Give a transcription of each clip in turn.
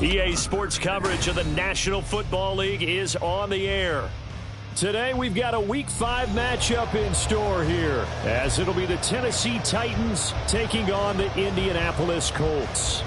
EA Sports coverage of the National Football League is on the air. Today we've got a Week 5 matchup in store here, as it'll be the Tennessee Titans taking on the Indianapolis Colts.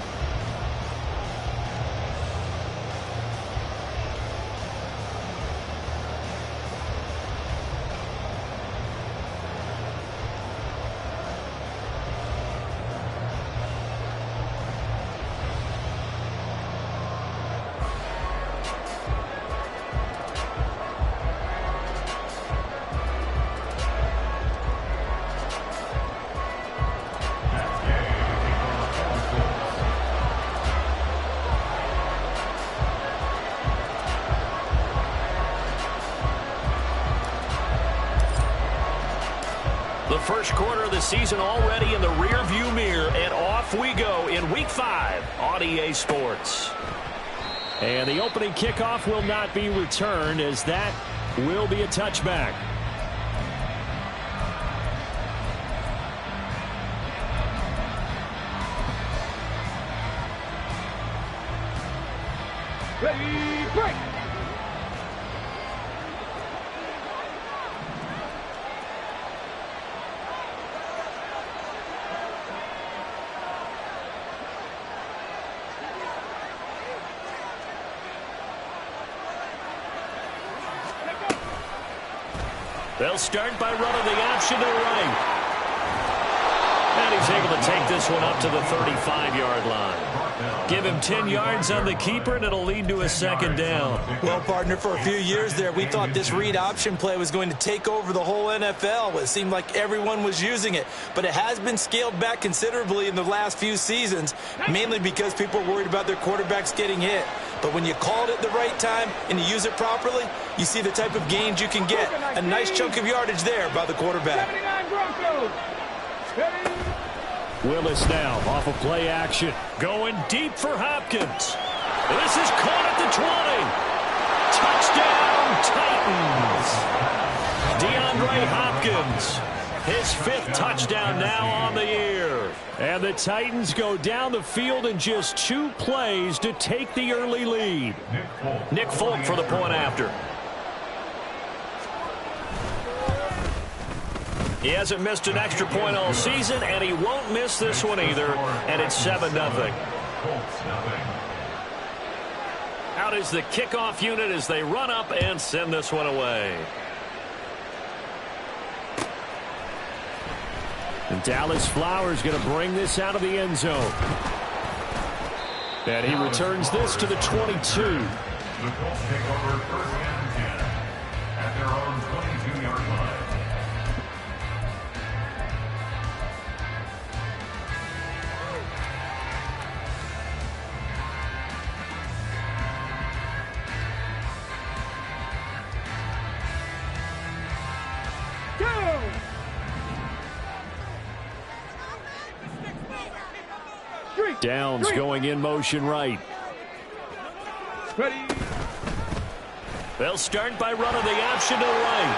The first quarter of the season already in the rear-view mirror, and off we go in Week 5 on EA Sports. And the opening kickoff will not be returned, as that will be a touchback. Ready, break! They'll start by running the option to right. And he's able to take this one up to the 35-yard line. Give him 10 yards on the keeper, and it'll lead to a second down. Well, partner, for a few years there, we thought this read option play was going to take over the whole NFL. It seemed like everyone was using it. But it has been scaled back considerably in the last few seasons, mainly because people are worried about their quarterbacks getting hit. But when you call it at the right time and you use it properly, you see the type of gains you can get. A nice chunk of yardage there by the quarterback. 79 Broncos. Ready? Willis now off of play action. Going deep for Hopkins. This is caught at the 20. Touchdown, Titans. DeAndre Hopkins. His 5th touchdown now on the year. And the Titans go down the field in just 2 plays to take the early lead. Nick Folk for the point after. He hasn't missed an extra point all season, and he won't miss this one either, and it's 7-0. Out is the kickoff unit as they run up and send this one away. And Dallas Flowers going to bring this out of the end zone. And he returns this to the 22. The Colts take over 1st and 10 at their own 22-yard line. Downs going in motion right. Ready? They'll start by running the option to right.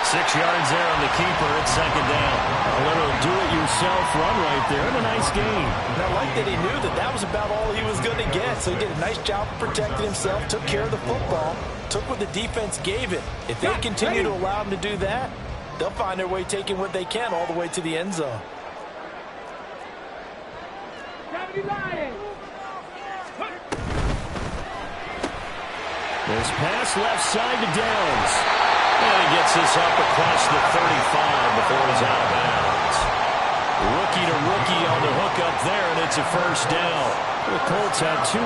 6 yards there on the keeper at second down. A little do-it-yourself run right there and a nice gain. And I like that he knew that that was about all he was going to get. So he did a nice job of protecting himself, took care of the football, took what the defense gave him. If they continue to allow him to do that, they'll find their way taking what they can all the way to the end zone. This pass left side to Downs. And he gets this up across the 35 before he's out of bounds. Rookie to rookie on the hook up there, and it's a first down. The Colts had 2-2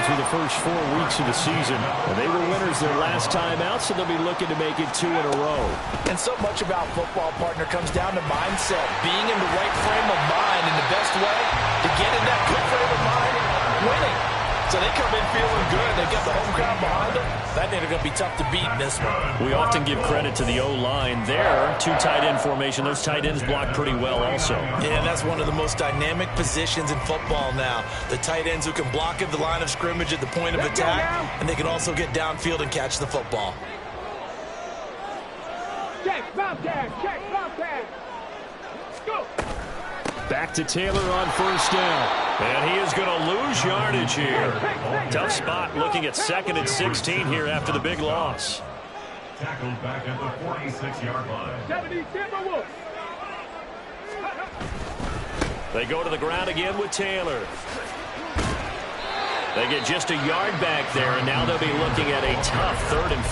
through the first 4 weeks of the season. And they were winners their last time out, so they'll be looking to make it 2 in a row. And so much about football, partner, comes down to mindset. Being in the right frame of mind, and the best way to get in that good frame of mind, winning. So they come in feeling good. They've got the home crowd behind them. I think they're going to be tough to beat in this one. We often give credit to the O-line there. 2 tight end formation. Those tight ends block pretty well also. Yeah, that's one of the most dynamic positions in football now. The tight ends who can block at the line of scrimmage at the point of attack, and they can also get downfield and catch the football. Check, Bobcat, check, Bobcat. Go. Back to Taylor on first down. And he is going to lose yardage here. Tough spot looking at 2nd and 16 here after the big loss. Tackled back at the 46-yard line. 70 Timberwolves. They go to the ground again with Taylor. They get just a yard back there, and now they'll be looking at a tough 3rd and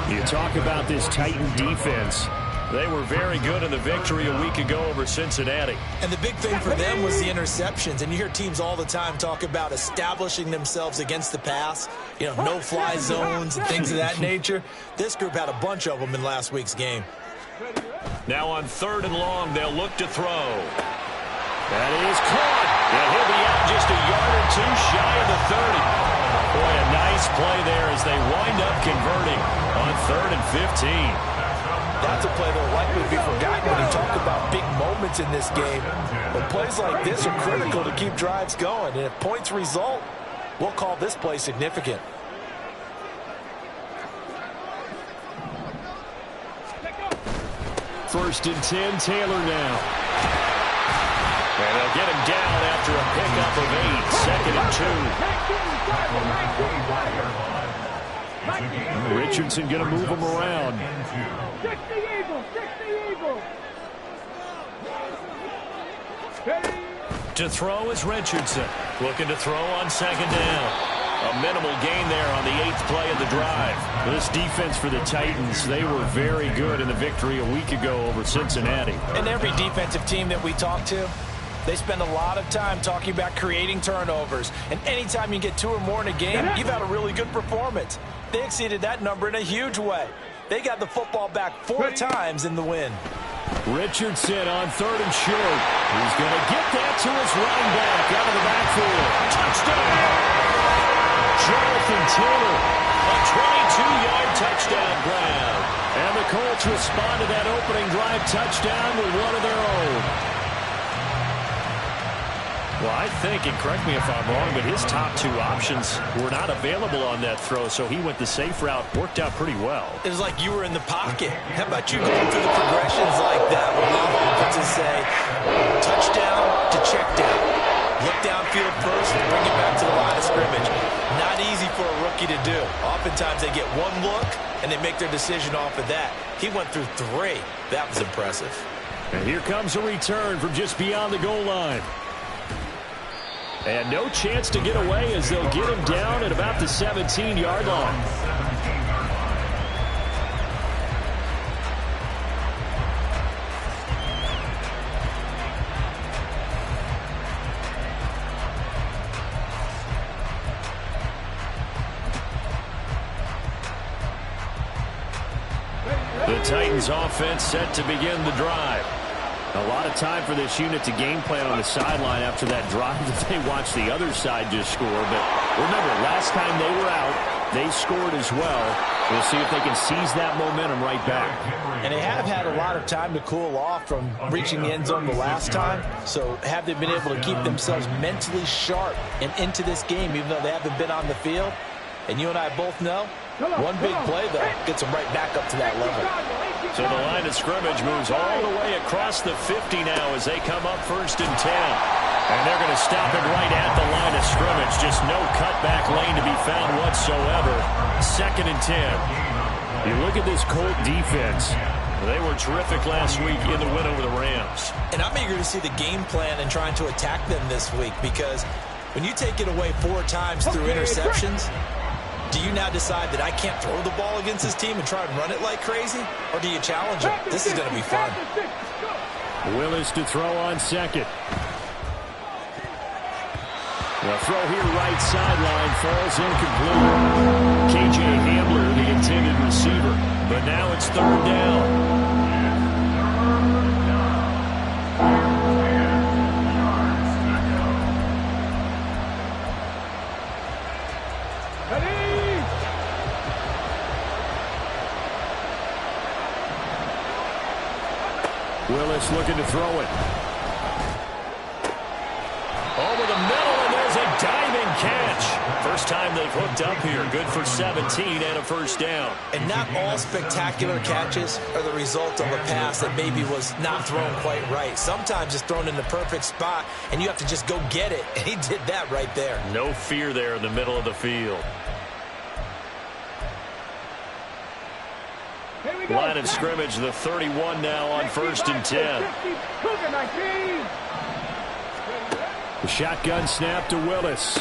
15. You talk about this Titan defense. They were very good in the victory a week ago over Cincinnati. And the big thing for them was the interceptions. And you hear teams all the time talk about establishing themselves against the pass, you know, no-fly zones and things of that nature. This group had a bunch of them in last week's game. Now on 3rd and long, they'll look to throw. That is caught. And he'll be out just a yard or two shy of the 30. Boy, a nice play there as they wind up converting on 3rd and 15. That's a play that will likely be forgotten when you talk about big moments in this game. But plays like this are critical to keep drives going. And if points result, we'll call this play significant. First and 10, Taylor now. And they'll get him down after a pickup of 8, 2nd and 2. Richardson going to move him around. Stick the Eagles. Stick the Eagles. To throw is Richardson. Looking to throw on 2nd down. A minimal gain there on the 8th play of the drive. This defense for the Titans, they were very good in the victory a week ago over Cincinnati. And every defensive team that we talk to, they spend a lot of time talking about creating turnovers. And anytime you get 2 or more in a game, you've had a really good performance. They exceeded that number in a huge way. They got the football back 4 times in the win. Richardson on 3rd and short. He's going to get that to his running back out of the backfield. Touchdown! Jonathan Taylor, a 22-yard touchdown grab. And the Colts respond to that opening drive touchdown with one of their own. Well, I think, and correct me if I'm wrong, but his top 2 options were not available on that throw, so he went the safe route. Worked out pretty well. It was like you were in the pocket. How about you going through the progressions like that where a lot of offenses say touchdown to check down. Look downfield first and bring it back to the line of scrimmage. Not easy for a rookie to do. Oftentimes they get 1 look and they make their decision off of that. He went through 3. That was impressive. And here comes a return from just beyond the goal line. And no chance to get away as they'll get him down at about the 17-yard line. The Titans offense set to begin the drive. A lot of time for this unit to game plan on the sideline after that drive that they watched the other side just score. But remember, last time they were out, they scored as well. We'll see if they can seize that momentum right back. And they have had a lot of time to cool off from reaching the end zone the last time. So have they been able to keep themselves mentally sharp and into this game, even though they haven't been on the field? And you and I both know, one big play, though, gets them right back up to that level. So the line of scrimmage moves all the way across the 50 now as they come up 1st and 10. And they're going to stop it right at the line of scrimmage. Just no cutback lane to be found whatsoever. 2nd and 10. You look at this Colt defense. They were terrific last week in the win over the Rams. And I'm eager to see the game plan and trying to attack them this week, because when you take it away 4 times through interceptions, do you now decide that I can't throw the ball against this team and try and run it like crazy? Or do you challenge them? This is going to be fun. Willis to throw on 2nd. The throw here right sideline falls incomplete. K.J. Hamler, the intended receiver. But now it's 3rd down. Willis looking to throw it. Over the middle, and there's a diving catch. first time they've hooked up here. Good for 17 and a first down. And not all spectacular catches are the result of a pass that maybe was not thrown quite right. Sometimes it's thrown in the perfect spot, and you have to just go get it. And he did that right there. No fear there in the middle of the field. Line of scrimmage, the 31 now on 1st and 10. The shotgun snap to Willis.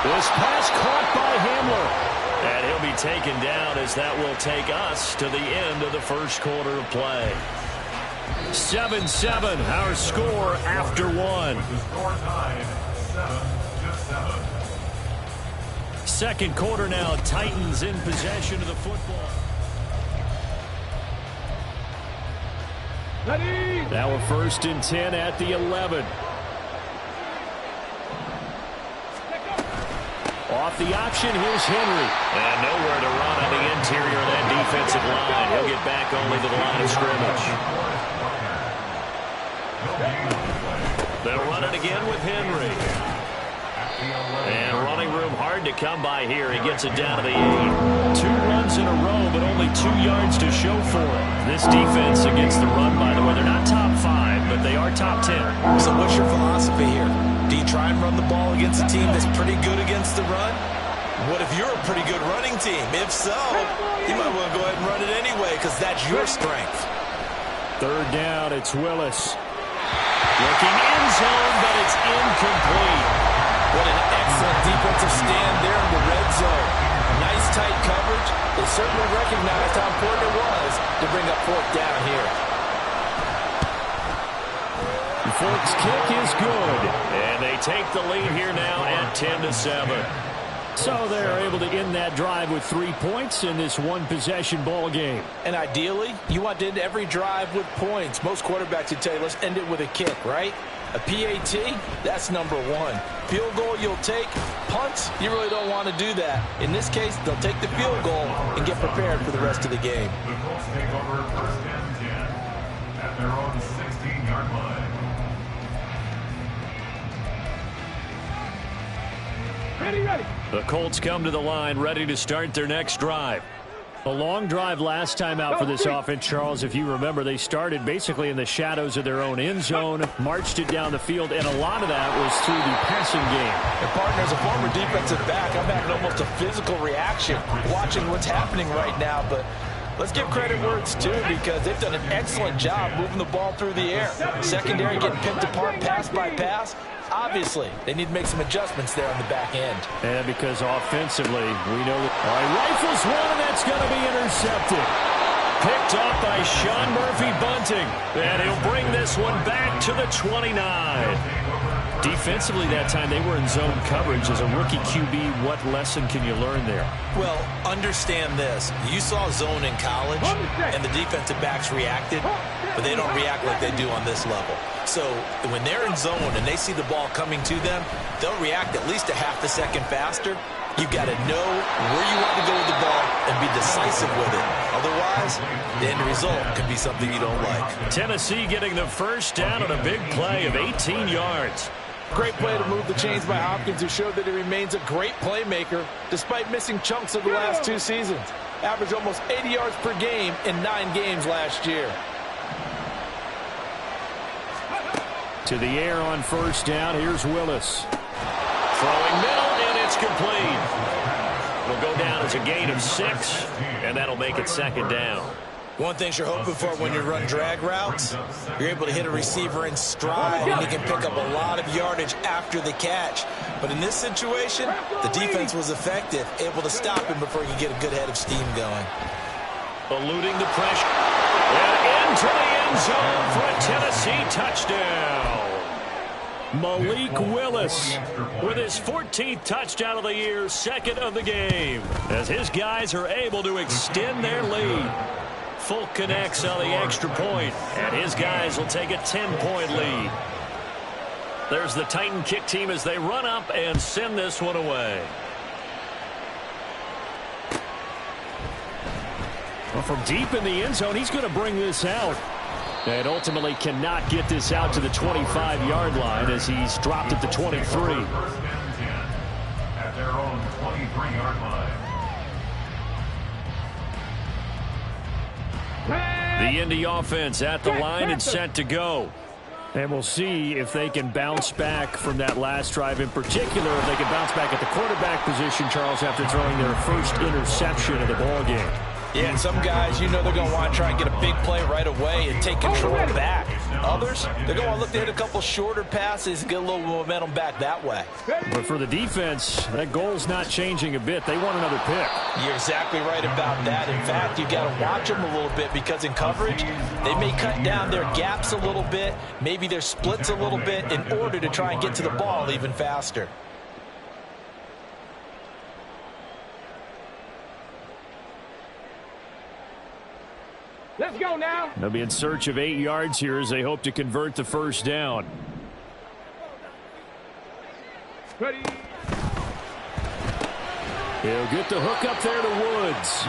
This pass caught by Hamler. And he'll be taken down as that will take us to the end of the first quarter of play. 7-7, our score after one. The score tied 7-7. Second quarter now, Titans in possession of the football. Now a 1st and 10 at the 11. Off the option, here's Henry. And nowhere to run on the interior of that defensive line. He'll get back only to the line of scrimmage. They'll run it again with Henry. And running room hard to come by here. He gets it down to the 8. 2 runs in a row, but only 2 yards to show for it. This defense against the run, by the way, they're not top 5, but they are top 10. So what's your philosophy here? Do you try and run the ball against a team that's pretty good against the run? What if you're a pretty good running team? If so, you might want to go ahead and run it anyway because that's your strength. 3rd down, it's Willis. Looking end zone, but it's incomplete. What an excellent defensive stand there in the red zone. Nice tight coverage. They certainly recognized how important it was to bring up 4th down here. The Forks kick is good. And they take the lead here now at 10-7. So they're able to end that drive with 3 points in this one-possession ball game. And ideally, you want to end every drive with points. Most quarterbacks would tell you, let's end it with a kick, right? A PAT, that's number 1. Field goal you'll take. Punts, you really don't want to do that. In this case, they'll take the field goal and get prepared for the rest of the game. The Colts take over 1st and 10 at their own 16-yard line. Ready. The Colts come to the line ready to start their next drive. A long drive last time out for this offense, Charles. If you remember, they started basically in the shadows of their own end zone, marched it down the field, and a lot of that was through the passing game. And partner, as a former defensive back, I'm having almost a physical reaction watching what's happening right now. But let's give credit where it's due because they've done an excellent job moving the ball through the air. Secondary getting picked apart pass by pass. Obviously, they need to make some adjustments there on the back end. And because offensively, we know that rifles one, and that's going to be intercepted. Picked off by Sean Murphy Bunting. And he'll bring this one back to the 29. Defensively that time, they were in zone coverage. As a rookie QB, what lesson can you learn there? Well, understand this. You saw zone in college, and the defensive backs reacted, but they don't react like they do on this level. So when they're in zone and they see the ball coming to them, they'll react at least a half a second faster. You've got to know where you want to go with the ball and be decisive with it. Otherwise, the end result could be something you don't like. Tennessee getting the first down on a big play of 18 yards. Great play to move the chains by Hopkins, who showed that he remains a great playmaker despite missing chunks of the last 2 seasons. Averaged almost 80 yards per game in 9 games last year. To the air on first down. Here's Willis. Throwing middle, and it's complete. It'll go down as a gain of 6, and that'll make it second down. One thing you're hoping for when you run drag routes, you're able to hit a receiver in stride, and he can pick up a lot of yardage after the catch. But in this situation, the defense was effective, able to stop him before he could get a good head of steam going. Eluding the pressure. And into the end zone for a Tennessee touchdown. Malik Willis with his 14th touchdown of the year, second of the game, as his guys are able to extend their lead. Folk connects on the extra point, and his guys will take a 10-point lead. There's the Titan kick team as they run up and send this one away. Well, from deep in the end zone, he's going to bring this out. And ultimately cannot get this out to the 25-yard line as he's dropped at the 23. At their own 34-yard line. The Indy offense at the line and set to go. And we'll see if they can bounce back from that last drive in particular, if they can bounce back at the quarterback position, Charles, after throwing their first interception of the ballgame. Yeah, and some guys, you know, they're going to want to try and get a big play right away and take control back. Others, they're going to want to look to hit a couple shorter passes and get a little momentum back that way. But for the defense, that goal's not changing a bit. They want another pick. You're exactly right about that. In fact, you've got to watch them a little bit because in coverage, they may cut down their gaps a little bit, maybe their splits a little bit in order to try and get to the ball even faster. Let's go now. They'll be in search of 8 yards here as they hope to convert the first down. Ready. He'll get the hook up there to Woods.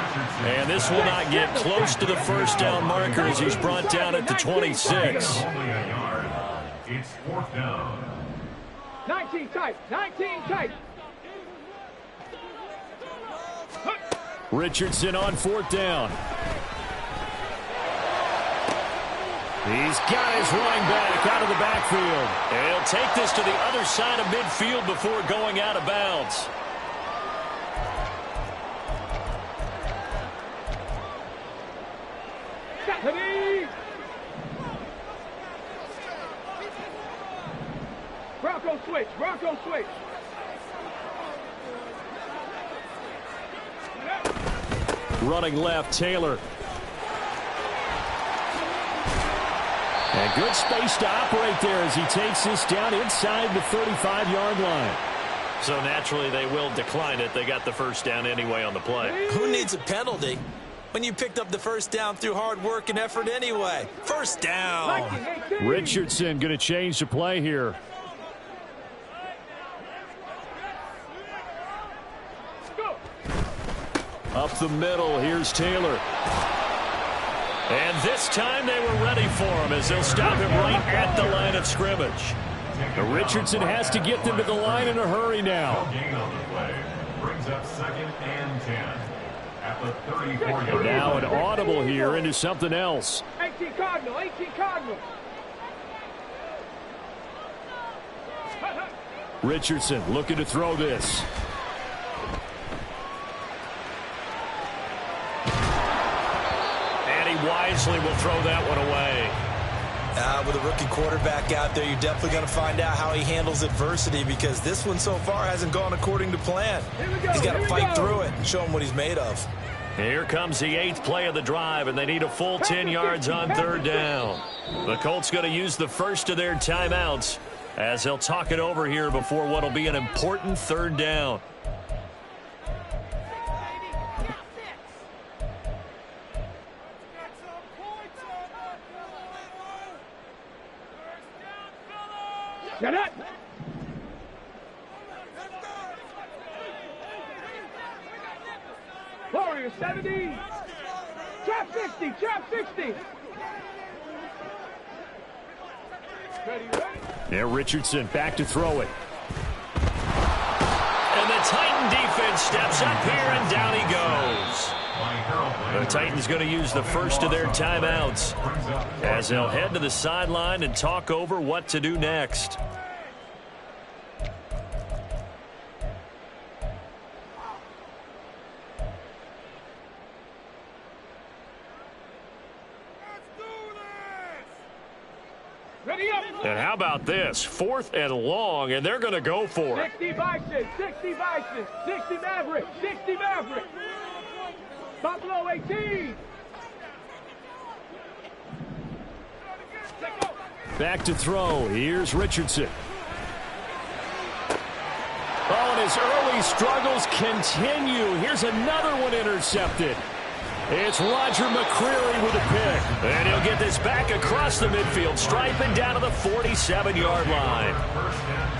And this will not get close to the first down marker as he's brought down at the 26. Only a yard. It's 4th down. 19 tight. 19 tight. Richardson on 4th down. He's got his running back out of the backfield. And he'll take this to the other side of midfield before going out of bounds. Ready. Bronco switch. Bronco switch. Running left, Taylor. And good space to operate there as he takes this down inside the 35-yard line. So naturally they will decline it. They got the first down anyway on the play. Who needs a penalty when you picked up the first down through hard work and effort anyway? First down. Richardson going to change the play here. Up the middle, here's Taylor. And this time they were ready for him as they'll stop him right at the line of scrimmage. But Richardson has to get them to the line in a hurry now. Gain on the play. Brings up 2nd and 10. At the 34-yard Now line. an audible here into something else. 18 Cardinal. 18 Cardinal. Richardson looking to throw this. Wisely will throw that one away. With a rookie quarterback out there, you're definitely going to find out how he handles adversity because this one so far hasn't gone according to plan. He's got to fight through it and show him what he's made of. Here comes the 8th play of the drive, and they need a full 10 yards on 3rd down. The Colts going to use the first of their timeouts as they'll talk it over here before what will be an important 3rd down. Get it. Warrior 70. Trap 60. Trap 60. Ready. Yeah, Richardson back to throw it. And the Titan defense steps up here, and down he goes. The Titans going to use the first of their timeouts as they'll head to the sideline and talk over what to do next. Ready up. And how about this? 4th and long, and they're going to go for it. 60 Bison. 60 Bison. 60 Maverick. 60 Maverick. Buffalo 18. Back to throw. Here's Richardson. Oh, and his early struggles continue. Here's another one intercepted. It's Roger McCreary with a pick. And he'll get this back across the midfield, striping down to the 47-yard line.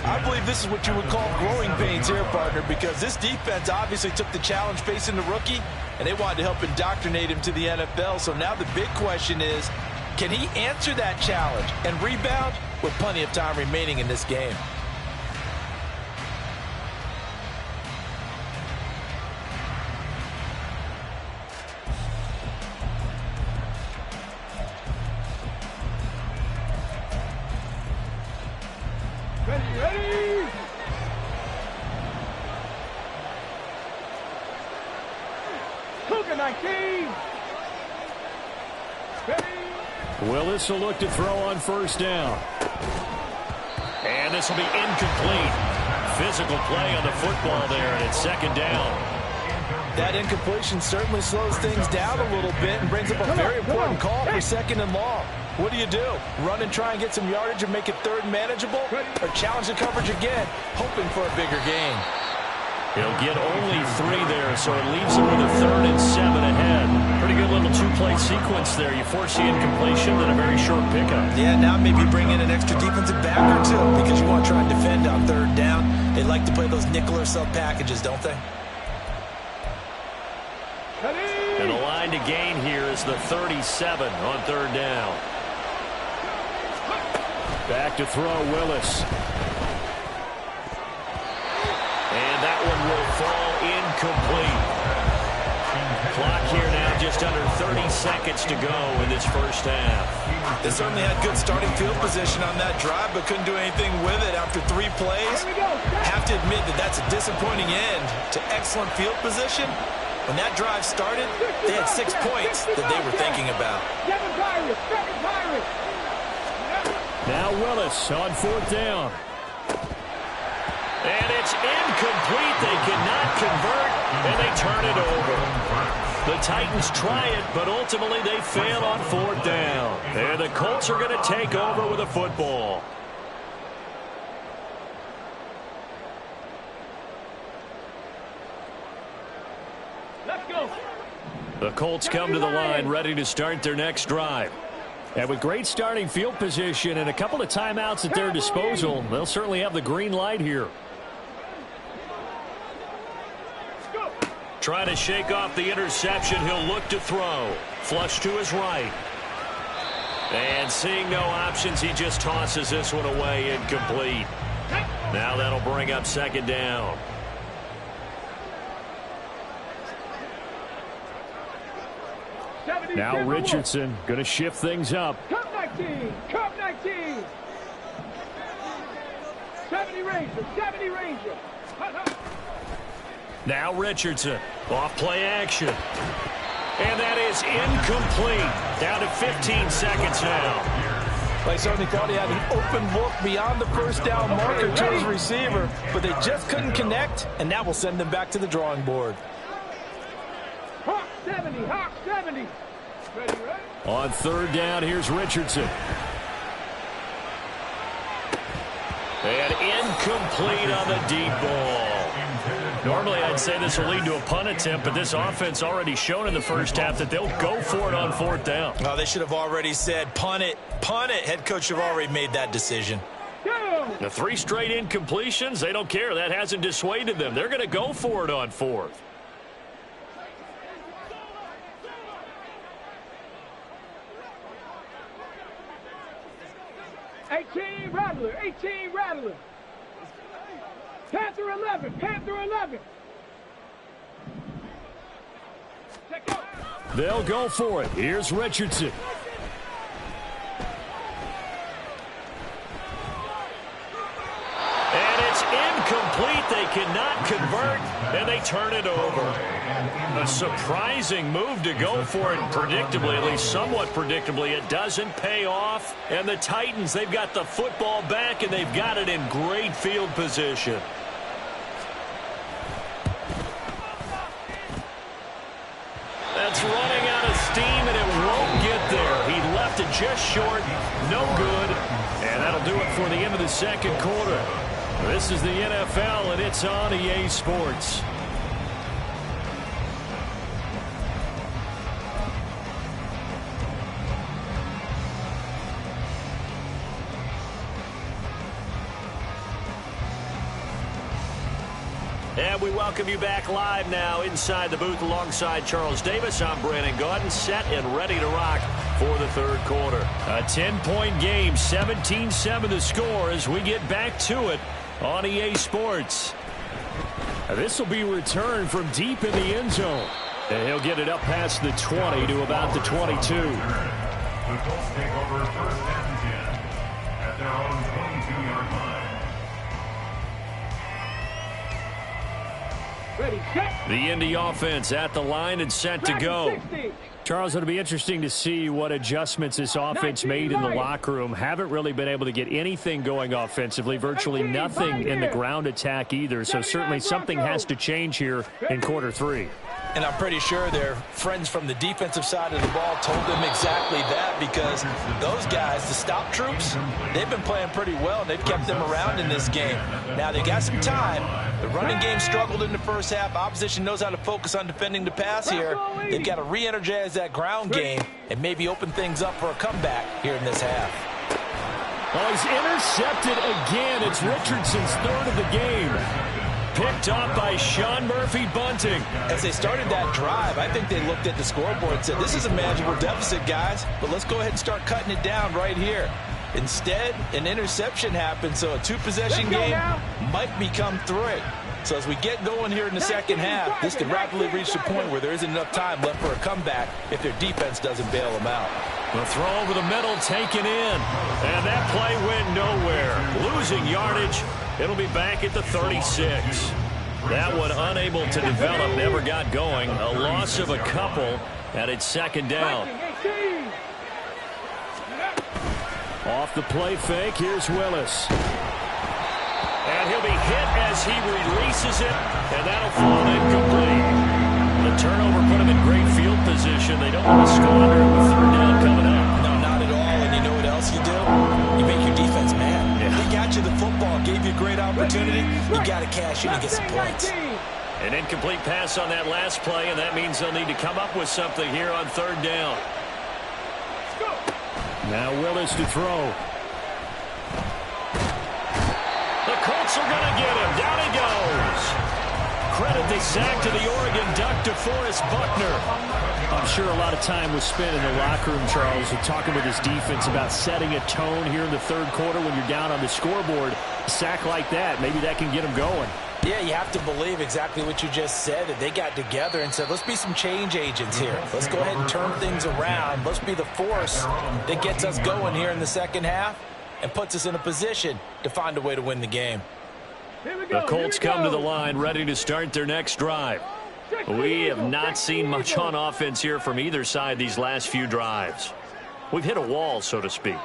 I believe this is what you would call growing pains here, partner, because this defense obviously took the challenge facing the rookie, and they wanted to help indoctrinate him to the NFL. So now the big question is, can he answer that challenge and rebound with plenty of time remaining in this game? Cougar 19. Ready? Willis will look to throw on first down. And this will be incomplete. Physical play on the football there, and it's second down. That incompletion certainly slows things down a little bit and brings up a very important call for second and long. What do? Run and try and get some yardage and make it third manageable? Or challenge the coverage again, hoping for a bigger gain? He'll get only 3 there, so it leaves him with a 3rd and 7 ahead. Pretty good little 2-play sequence there. You force the incompletion, then a very short pickup. Yeah, now maybe bring in an extra defensive back or two because you want to try and defend on third down. They like to play those nickel or sub packages, don't they? And the line to gain here is the 37 on third down. Back to throw, Willis. And that one will fall incomplete. Clock here now just under 30 seconds to go in this first half. They certainly had good starting field position on that drive, but couldn't do anything with it after 3 plays. Have to admit that that's a disappointing end to excellent field position. When that drive started, they had 6 points that they were thinking about. Now Willis on fourth down. And it's incomplete. They cannot convert, and they turn it over. The Titans try it, but ultimately they fail on fourth down. And the Colts are going to take over with a football. Let's go. The Colts come to the line ready to start their next drive. And with great starting field position and a couple of timeouts at their disposal, they'll certainly have the green light here. Trying to shake off the interception, he'll look to throw. Flush to his right. And seeing no options, he just tosses this one away, incomplete. Now that'll bring up second down. Now Richardson going to shift things up. Cup 19. Cup 19. 70 Ranger. 70 Ranger. Now Richardson. Off play action. And that is incomplete. Down to 15 seconds now. They certainly thought he had an open look beyond the first down marker to his receiver, but they just couldn't connect, and that will send them back to the drawing board. Hawk 70. Hawk 70. Ready, ready? On third down, here's Richardson. And incomplete on the deep ball. Normally, I'd say this will lead to a punt attempt, but this offense already shown in the first half that they'll go for it on fourth down. Oh, they should have already said, punt it, punt it. Head coach have already made that decision. The 3 straight incompletions, they don't care. That hasn't dissuaded them. They're going to go for it on fourth. Rattler, 18 Rattler. Panther 11, Panther 11. They'll go for it. Here's Richardson. And it's incomplete. They cannot convert, and they turn it over. A surprising move to go for it, predictably, at least somewhat predictably. It doesn't pay off, and the Titans, they've got the football back, and they've got it in great field position. That's running out of steam, and it won't get there. He left it just short, no good, and that'll do it for the end of the second quarter. This is the NFL, and it's on EA Sports. And we welcome you back live now inside the booth alongside Charles Davis. I'm Brandon Gaudin, set and ready to rock for the third quarter. A 10-point game, 17-7 the score as we get back to it on EA Sports. This will be returned from deep in the end zone. And he'll get it up past the 20 to about the 22. The Colts take over first and 10 at their own 22-yard line. Ready, set. The Indy offense at the line and set to go. 60. Charles, it'll be interesting to see what adjustments this offense made in the locker room. Haven't really been able to get anything going offensively, virtually nothing in the ground attack either. So certainly something has to change here in quarter three. And I'm pretty sure their friends from the defensive side of the ball told them exactly that, because those guys, the stop troops, they've been playing pretty well, and they've kept them around in this game. Now, they got some time. The running game struggled in the first half. Opposition knows how to focus on defending the pass here. They've got to re-energize that ground game and maybe open things up for a comeback here in this half. Oh, he's intercepted again. It's Richardson's third of the game. Picked up by Sean Murphy Bunting. As they started that drive, I think they looked at the scoreboard and said, this is a manageable deficit, guys, but let's go ahead and start cutting it down right here. Instead, an interception happened, so a two-possession game might become three. So as we get going here in the second half, this could rapidly reach the point where there isn't enough time left for a comeback if their defense doesn't bail them out. The throw over the middle taken in, and that play went nowhere. Losing yardage. It'll be back at the 36. That one unable to develop, never got going. A loss of a couple, and it's second down. Off the play fake, here's Willis. And he'll be hit as he releases it, and that'll fall incomplete. The turnover put him in great field position. They don't want to squander it with third down coming up. No, not at all. And you know what else you do? You make your defense mad. They got you the football, gave you a great opportunity. You got to cash in and get some points. An incomplete pass on that last play, and that means they'll need to come up with something here on third down. Now Willis to throw. The Colts are going to get him. Down he goes. Credit the sack to the Oregon Duck, DeForest Buckner. I'm sure a lot of time was spent in the locker room, Charles, with talking with his defense about setting a tone here in the third quarter when you're down on the scoreboard. A sack like that, maybe that can get them going. Yeah, you have to believe exactly what you just said, that they got together and said, let's be some change agents here. Let's go ahead and turn things around. Let's be the force that gets us going here in the second half and puts us in a position to find a way to win the game. The Colts come to the line ready to start their next drive. We have not seen much on offense here from either side these last few drives. We've hit a wall, so to speak.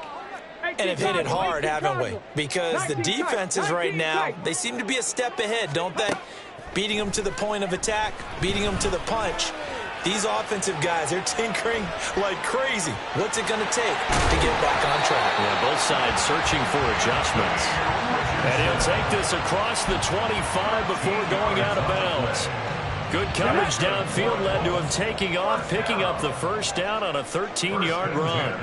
And have hit it hard, haven't we? Because the defenses right now, they seem to be a step ahead, don't they? Beating them to the point of attack, beating them to the punch. These offensive guys, they're tinkering like crazy. What's it going to take to get back on track? Yeah, both sides searching for adjustments. And he'll take this across the 25 before going out of bounds. Good coverage downfield led to him taking off, picking up the first down on a 13-yard run.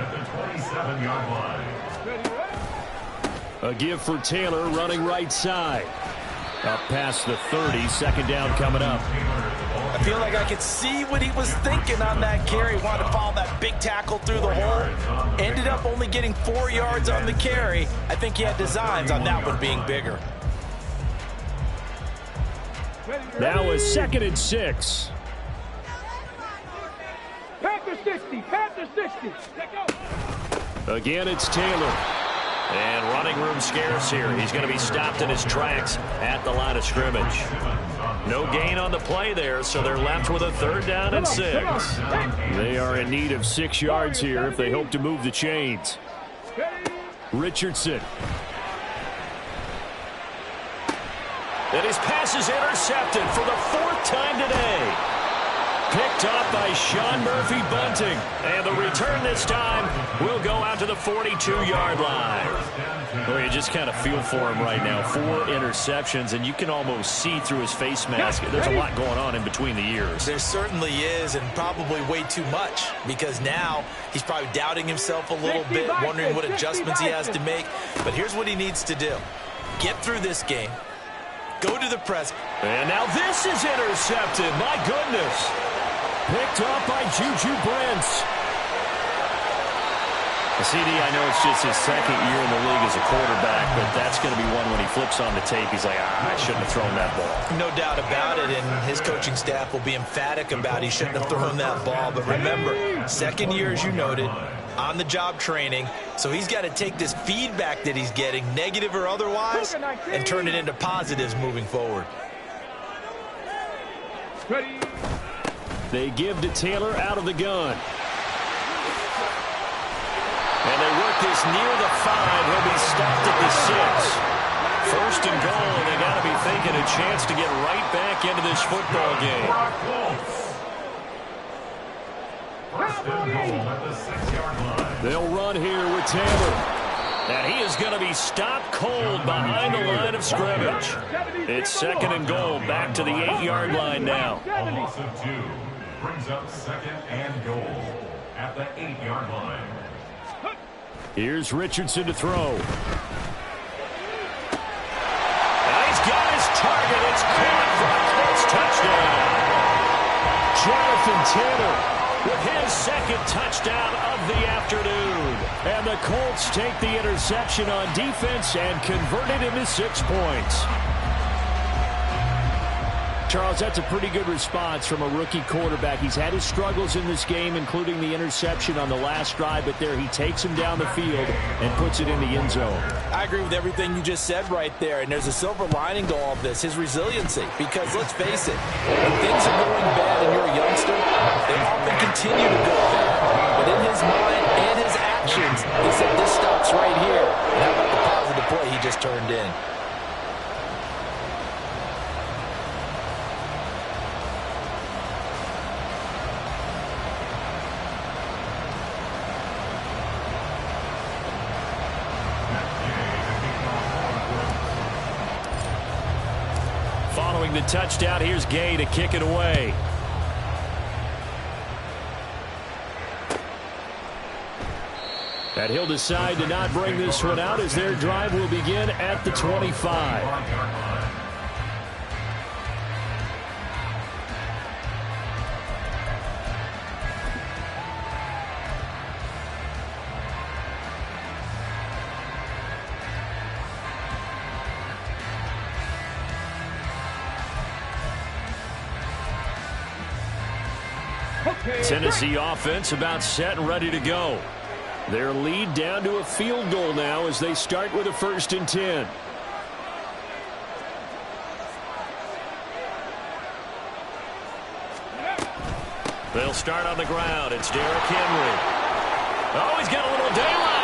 A give for Taylor running right side. Up past the 30, second down coming up. I feel like I could see what he was thinking on that carry. Wanted to follow that big tackle through the hole. Ended up only getting 4 yards on the carry. I think he had designs on that one being bigger. Now a 2nd and 6. Panther 60, Panther 60. Again, it's Taylor. And running room scarce here. He's going to be stopped in his tracks at the line of scrimmage. No gain on the play there, so they're left with a third down and 6. They are in need of 6 yards here if they hope to move the chains. Richardson. And his pass is intercepted for the 4th time today. Picked up by Sean Murphy Bunting. And the return this time will go out to the 42-yard line. Well, you just kind of feel for him right now. 4 interceptions, and you can almost see through his face mask. There's a lot going on in between the ears. There certainly is, and probably way too much, because now he's probably doubting himself a little bit, wondering what adjustments he has to make. But here's what he needs to do. Get through this game. Go to the press. And now this is intercepted. My goodness. Picked up by Juju Brents. CD, I know it's just his 2nd year in the league as a quarterback, but that's going to be one when he flips on the tape. He's like, I shouldn't have thrown that ball. No doubt about it, and his coaching staff will be emphatic about he shouldn't have thrown that ball. But remember, 2nd year, as you noted, on-the-job training, so he's got to take this feedback that he's getting, negative or otherwise, and turn it into positives moving forward. Ready. They give to Taylor out of the gun. And they work this near the 5. He'll be stopped at the 6. First and goal, and they got to be thinking a chance to get right back into this football game. First and goal at the 6-yard line. They'll run here with Taylor. And he is going to be stopped cold behind the line of scrimmage. It's second and goal, back to the 8-yard line now. A loss of 2 brings up second and goal at the 8-yard line. Here's Richardson to throw. And he's got his target. It's caught for a close touchdown. Jonathan Taylor With his second touchdown of the afternoon. And the Colts take the interception on defense and convert it into 6 points. Charles, that's a pretty good response from a rookie quarterback. He's had his struggles in this game, including the interception on the last drive, but there he takes him down the field and puts it in the end zone. I agree with everything you just said right there, and there's a silver lining to all of this, his resiliency. Because let's face it, when things are going bad and you're a youngster, they often continue to go bad. But in his mind and his actions, he said this stops right here. And how about the positive play he just turned in? Following the touchdown, here's Gay to kick it away. And he'll decide to not bring this one out as their drive will begin at the 25. Tennessee offense about set and ready to go. Their lead down to a field goal now as they start with a 1st and 10. They'll start on the ground. It's Derrick Henry. Oh, he's got a little daylight.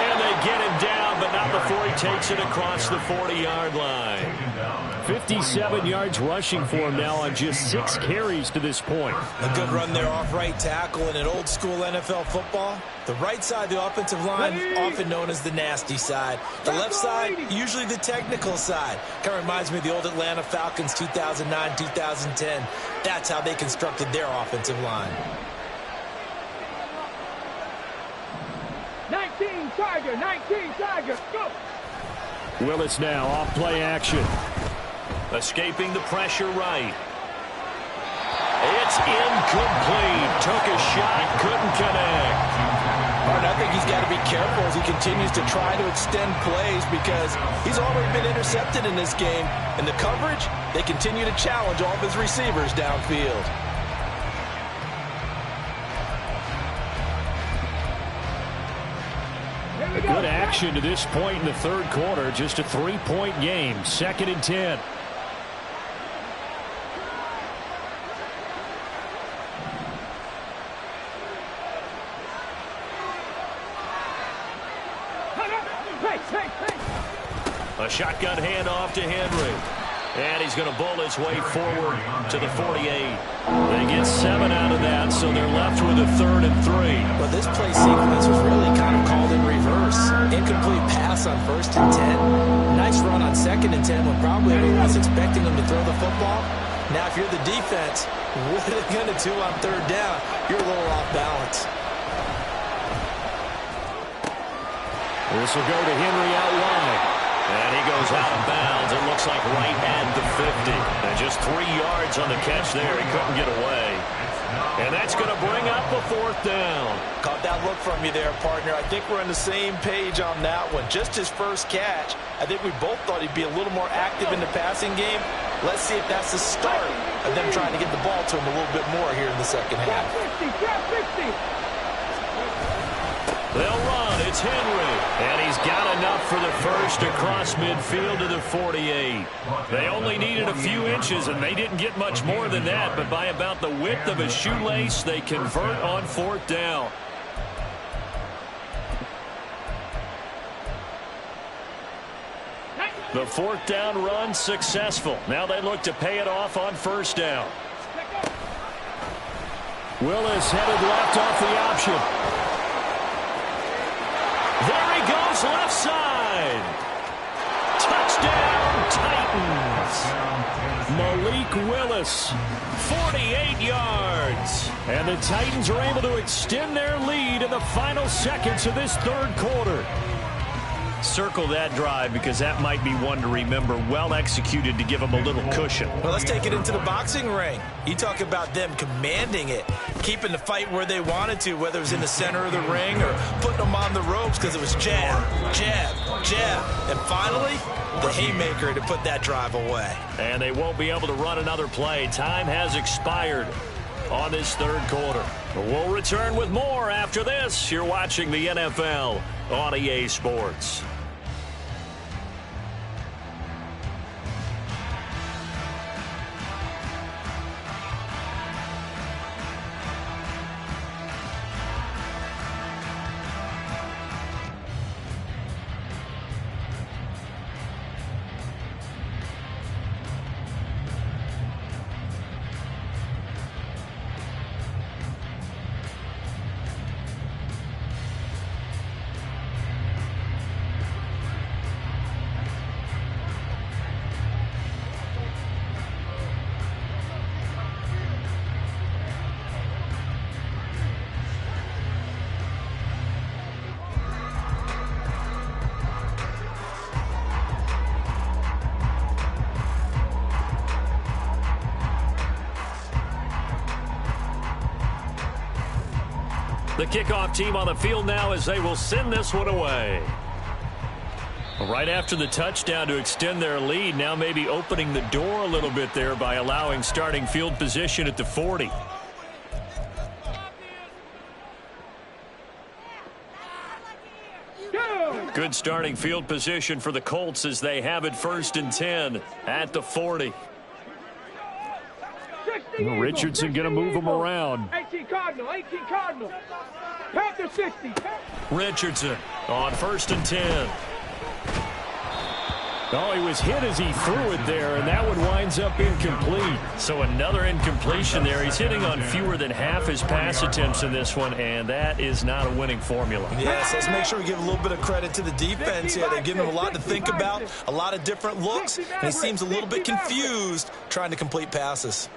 And they get him down, but not before he takes it across the 40-yard line. 57 yards rushing for him now on just 6 carries to this point. A good run there off right tackle in an old school NFL football. The right side of the offensive line, often known as the nasty side. The left side, usually the technical side. Kind of reminds me of the old Atlanta Falcons 2009, 2010. That's how they constructed their offensive line. 19 Tiger, go! Willis now off play action. Escaping the pressure right. It's incomplete. Took a shot, couldn't connect. And I think he's got to be careful as he continues to try to extend plays because he's already been intercepted in this game. And the coverage, they continue to challenge all of his receivers downfield. Good action to this point in the 3rd quarter. Just a 3-point game. 2nd and 10. A shotgun handoff to Henry. And he's going to bowl his way forward to the 48. They get 7 out of that, so they're left with a 3rd and 3. Well, this play sequence was really kind of called in reverse. Incomplete pass on 1st and 10. Nice run on 2nd and 10 when probably everyone was expecting him to throw the football. Now, if you're the defense, what are they going to do on 3rd down? You're a little off balance. This will go to Henry out wide. And he goes out of bounds. It looks like right at the 50. And just 3 yards on the catch there. He couldn't get away. And that's going to bring up a 4th down. Caught that look from you there, partner. I think we're on the same page on that one. Just his first catch. I think we both thought he'd be a little more active in the passing game. Let's see if that's the start of them trying to get the ball to him a little bit more here in the second half. They'll run. It's Henry. And he's got enough for the first across midfield to the 48. They only needed a few inches, and they didn't get much more than that. But by about the width of a shoelace, they convert on 4th down. The 4th down run successful. Now they look to pay it off on 1st down. Willis headed left off the option. There he goes, left side. Touchdown, Titans. Malik Willis. 48 yards. And the Titans are able to extend their lead in the final seconds of this 3rd quarter. Circle that drive because that might be one to remember. Well executed to give them a little cushion. Well, let's take it into the boxing ring. You talk about them commanding it, keeping the fight where they wanted to, whether it was in the center of the ring or putting them on the ropes because it was jab, jab, jab. And finally, the haymaker to put that drive away. And they won't be able to run another play. Time has expired on this 3rd quarter. We'll return with more after this. You're watching the NFL on EA Sports. The kickoff team on the field now as they will send this one away. Right after the touchdown to extend their lead, now maybe opening the door a little bit there by allowing starting field position at the 40. Good starting field position for the Colts as they have it 1st and 10 at the 40. Richardson going to move him around. 18 Cardinal, 18 Cardinal. Panther 60. Richardson on 1st and 10. Oh, he was hit as he threw it there, and that one winds up incomplete. So another incompletion there. He's hitting on fewer than half his pass attempts in this one, and that is not a winning formula. Yes, let's make sure we give a little bit of credit to the defense here. They're giving him a lot to think about, a lot of different looks, and he seems a little bit confused trying to complete passes.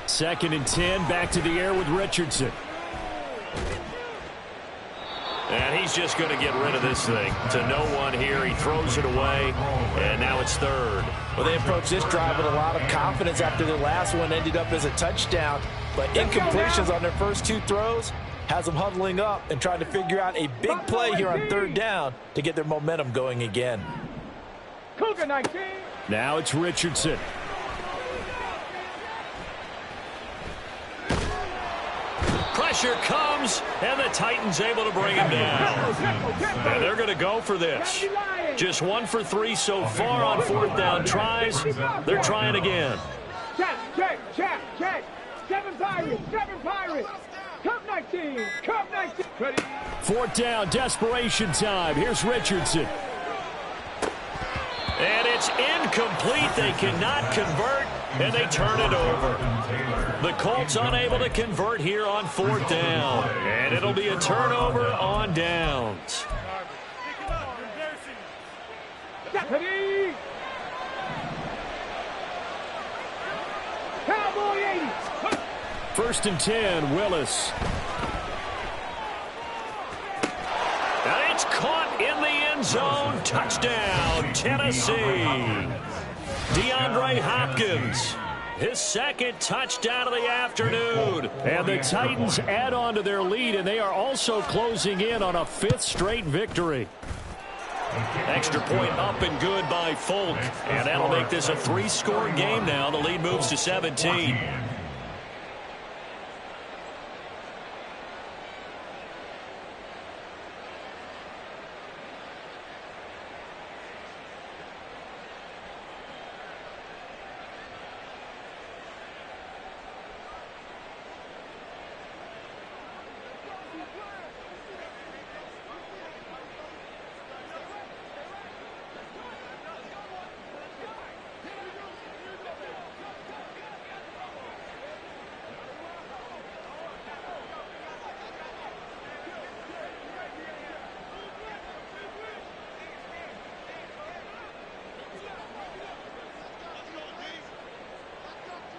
2nd and 10, back to the air with Richardson. And he's just going to get rid of this thing. To no one here. He throws it away, and now it's 3rd. Well, they approached this drive with a lot of confidence after their last one ended up as a touchdown. But incompletions on their first 2 throws has them huddling up and trying to figure out a big play here on 3rd down to get their momentum going again. Cougar 19. Now it's Richardson. Pressure comes, and the Titans able to bring him down. And they're going to go for this. Just 1 for 3 so far on 4th down tries. They're trying again. Check. 7 Pirates. Cup 19. Ready. 4th down, desperation time. Here's Richardson. And it's incomplete. They cannot convert, and they turn it over. The Colts unable to convert here on 4th down. And it'll be a turnover on downs. Ready. Cowboy 80. 1st and 10, Willis. And it's caught in the end zone. Touchdown, Tennessee. DeAndre Hopkins, his 2nd touchdown of the afternoon. And the Titans add on to their lead, and they are also closing in on a 5th straight victory. Extra point up and good by Folk. And that'll make this a 3-score game now. The lead moves to 17.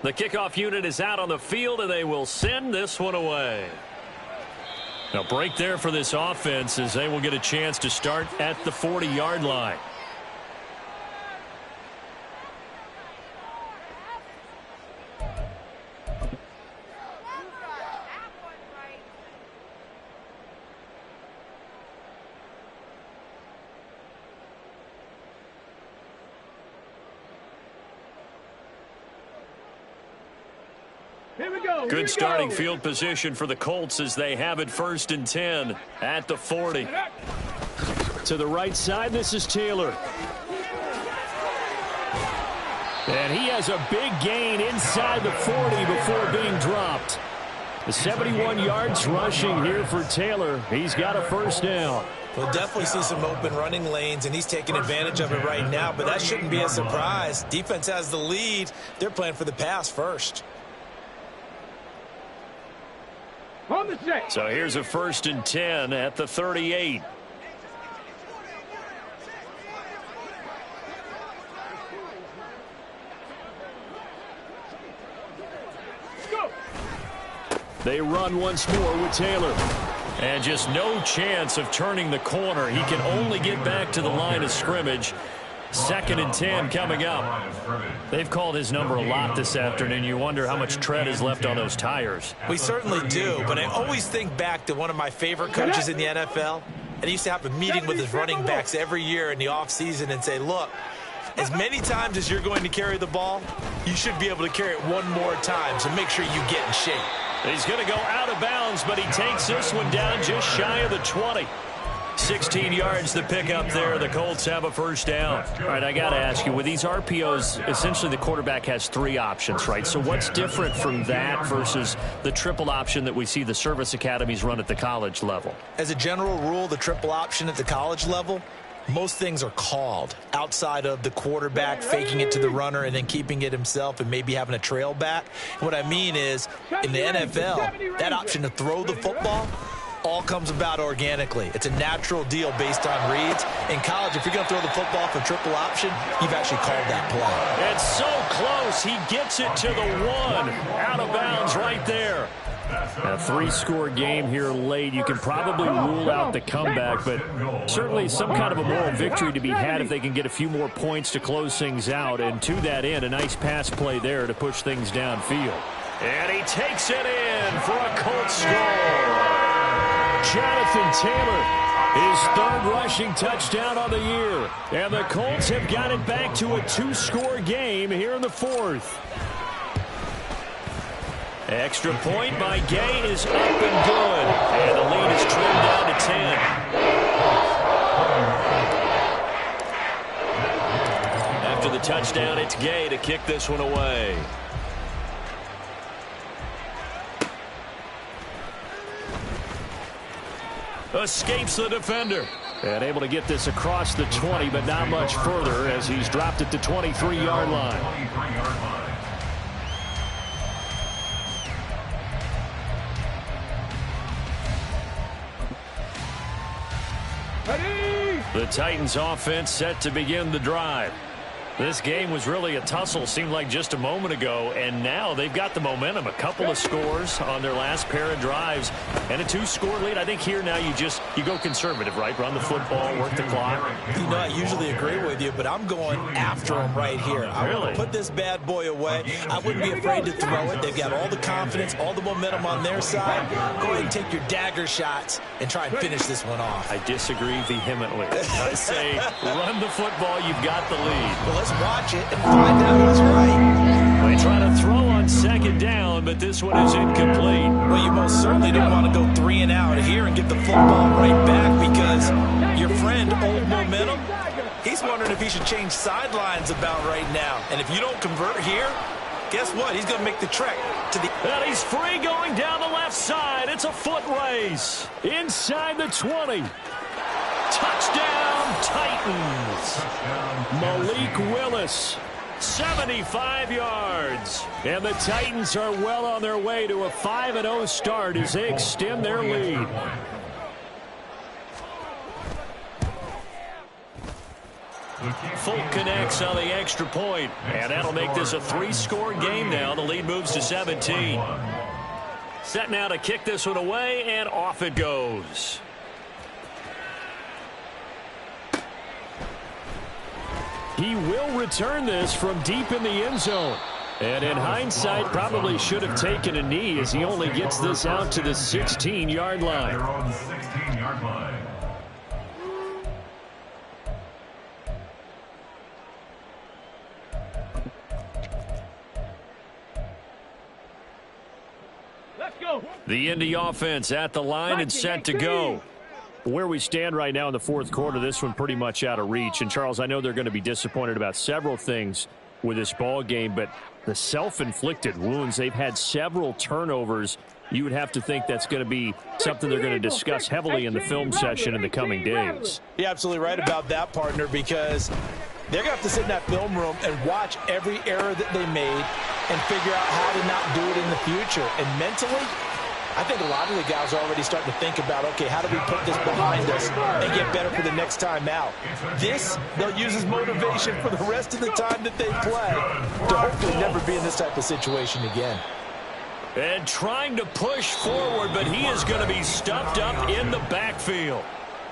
The kickoff unit is out on the field, and they will send this one away. A break there for this offense as they will get a chance to start at the 40-yard line. Here we go. Good starting field position for the Colts as they have it 1st and 10 at the 40. To the right side, this is Taylor. And he has a big gain inside the 40 before being dropped. The 71 yards rushing here for Taylor. He's got a 1st down. We'll definitely see some open running lanes, and he's taking advantage of it right now, but that shouldn't be a surprise. Defense has the lead. They're playing for the pass first. On the set. So here's a 1st and 10 at the 38. Go. They run once more with Taylor. And just no chance of turning the corner. He can only get back to the line of scrimmage. 2nd and 10 coming up. They've called his number a lot this afternoon. You wonder how much tread is left on those tires. We certainly do, but I always think back to one of my favorite coaches in the NFL. And he used to have a meeting with his running backs every year in the offseason and say, look, as many times as you're going to carry the ball, you should be able to carry it one more time, so make sure you get in shape. He's going to go out of bounds, but he takes this one down just shy of the 20. 16 yards to pick up there. The Colts have a 1st down. All right, I got to ask you, with these RPOs, essentially the quarterback has 3 options, right? So what's different from that versus the triple option that we see the service academies run at the college level? As a general rule, the triple option at the college level, most things are called outside of the quarterback faking it to the runner and then keeping it himself and maybe having a trail back. What I mean is, in the NFL, that option to throw the football all comes about organically. It's a natural deal based on reads. In college, if you're going to throw the football for triple option, you've actually called that play. It's so close. He gets it to the 1. Out of bounds right there. A 3-score game here late. You can probably rule out the comeback, but certainly some kind of a moral victory to be had if they can get a few more points to close things out. And to that end, a nice pass play there to push things downfield. And he takes it in for a Colts score. Jonathan Taylor, his 3rd rushing touchdown on the year. And the Colts have got it back to a 2-score game here in the 4th. Extra point by Gay is up and good. And the lead is trimmed down to 10. After the touchdown, it's Gay to kick this one away. Escapes the defender. And able to get this across the 20, but not much further as he's dropped at the 23-yard line. The Titans offense set to begin the drive. This game was really a tussle, seemed like just a moment ago, and now they've got the momentum. A couple of scores on their last pair of drives, and a 2-score lead. I think here now you go conservative, right? Run the football, work the clock. You know, I usually agree with you, but I'm going after him right here. I want to put this bad boy away. I wouldn't be afraid to throw it. They've got all the confidence, all the momentum on their side. Go ahead and take your dagger shots and try and finish this one off. I disagree vehemently. I say run the football, you've got the lead. Well, let's watch it and find out who's right. They try to throw on 2nd down, but this one is incomplete. Well, you most certainly don't want to go 3 and out here and get the football right back because your friend, Old Momentum, he's wondering if he should change sidelines about right now. And if you don't convert here, guess what? He's going to make the trek to the... And he's free going down the left side. It's a foot race. Inside the 20. Touchdown, Titans. Malik Willis, 75 yards. And the Titans are well on their way to a 5-0 start as they extend their lead. Folk connects on the extra point, and that'll make this a 3-score game now. The lead moves to 17. Set now to kick this one away, and off it goes. He will return this from deep in the end zone. And in hindsight, probably should have taken a knee as he only gets this out to the 16-yard line. They're on the 16-yard line. Let's go. The Indy offense at the line and set to go. Where we stand right now in the fourth quarter, this one pretty much out of reach. And, Charles, I know they're going to be disappointed about several things with this ball game, but the self-inflicted wounds, they've had several turnovers. You would have to think that's going to be something they're going to discuss heavily in the film session in the coming days. You're absolutely right about that, partner, because they're going to have to sit in that film room and watch every error that they made and figure out how to not do it in the future. And mentally, I think a lot of the guys are already starting to think about, okay, how do we put this behind us and get better for the next time out? This, they'll use as motivation for the rest of the time that they play to hopefully never be in this type of situation again. And trying to push forward, but he is going to be stuffed up in the backfield.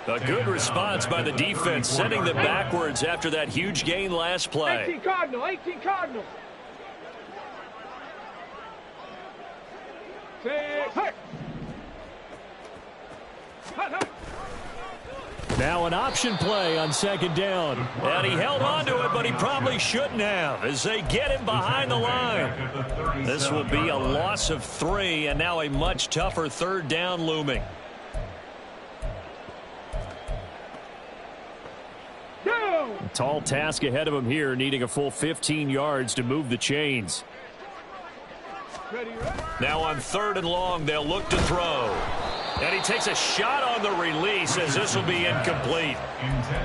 A good response by the defense, sending them backwards after that huge gain last play. 18 Cardinal, 18 Cardinal. Hey. Now an option play on second down. And he held on to it, but he probably shouldn't have as they get him behind the line. This will be a loss of 3, and now a much tougher third down looming. A tall task ahead of him here, needing a full 15 yards to move the chains. Now on 3rd and long, they'll look to throw. And he takes a shot on the release as this will be incomplete.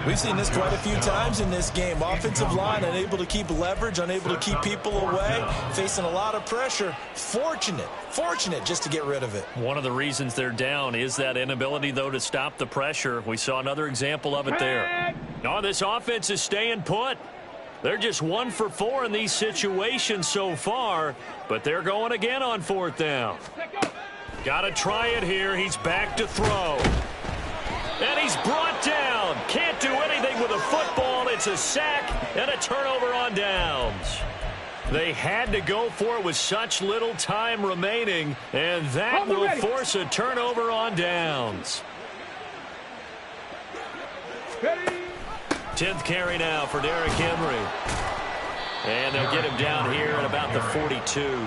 We've seen this quite a few times in this game. Offensive line unable to keep leverage, unable to keep people away, facing a lot of pressure. Fortunate just to get rid of it. One of the reasons they're down is that inability, though, to stop the pressure. We saw another example of it there. No, this offense is staying put. They're just 1 for 4 in these situations so far, but they're going again on 4th down. Got to try it here. He's back to throw. And he's brought down. Can't do anything with a football. It's a sack and a turnover on downs. They had to go for it with such little time remaining, and that will force a turnover on downs. 10th carry now for Derrick Henry. And they'll get him down here at about the 42.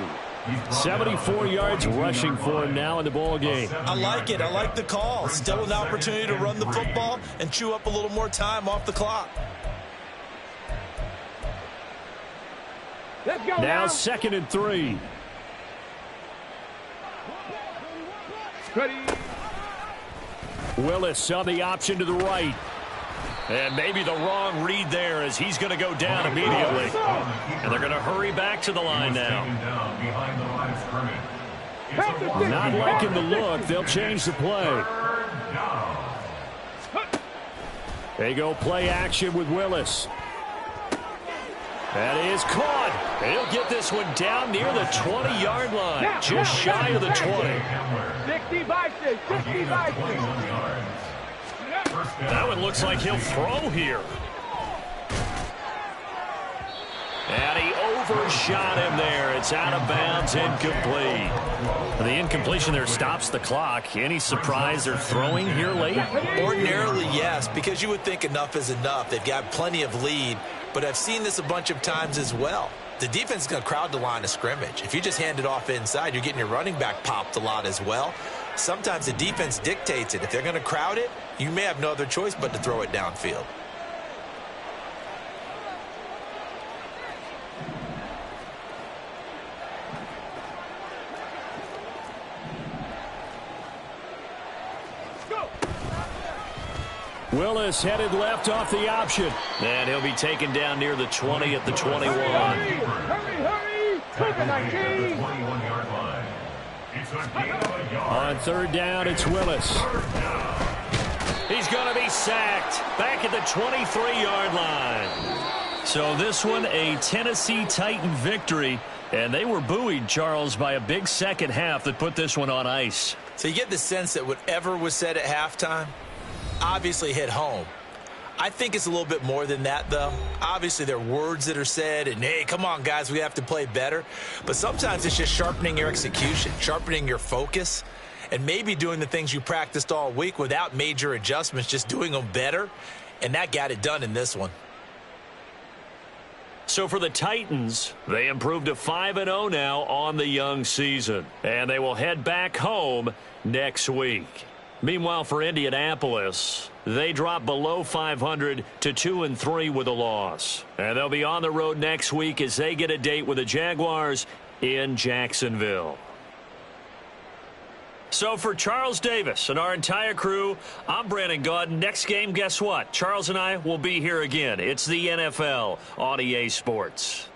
74 yards rushing for him now in the ball game. I like it. I like the call. Still an opportunity to run the football and chew up a little more time off the clock. Let's go now 2nd and 3. Ready. Willis on the option to the right. And maybe the wrong read there as he's going to go down immediately. And they're going to hurry back to the line now. Not liking the look. They'll change the play. They go play action with Willis. That is caught. They'll get this one down near the 20-yard line. Just shy of the 20. 60 Bison, 60 Bison. That one looks like he'll throw here. And he overshot him there. It's out of bounds, incomplete. The incompletion there stops the clock. Any surprise they're throwing here late? Ordinarily, yes, because you would think enough is enough. They've got plenty of lead, but I've seen this a bunch of times as well. The defense is going to crowd the line of scrimmage. If you just hand it off inside, you're getting your running back popped a lot as well. Sometimes the defense dictates it. If they're going to crowd it, you may have no other choice but to throw it downfield. Willis headed left off the option. And he'll be taken down near the 20 at the 21. Hurry. To the 19. On 3rd down, it's Willis. He's going to be sacked back at the 23-yard line. So this one, a Tennessee Titan victory. And they were buoyed, Charles, by a big second half that put this one on ice. So you get the sense that whatever was said at halftime obviously hit home. I think it's a little bit more than that, though. Obviously, there are words that are said, and, hey, come on, guys, we have to play better. But sometimes it's just sharpening your execution, sharpening your focus, and maybe doing the things you practiced all week without major adjustments, just doing them better. And that got it done in this one. So for the Titans, they improved to 5-0 now on the young season. And they will head back home next week. Meanwhile, for Indianapolis, they drop below 500 to 2-3 with a loss. And they'll be on the road next week as they get a date with the Jaguars in Jacksonville. So for Charles Davis and our entire crew, I'm Brandon Gaudin. Next game, guess what? Charles and I will be here again. It's the NFL on EA Sports.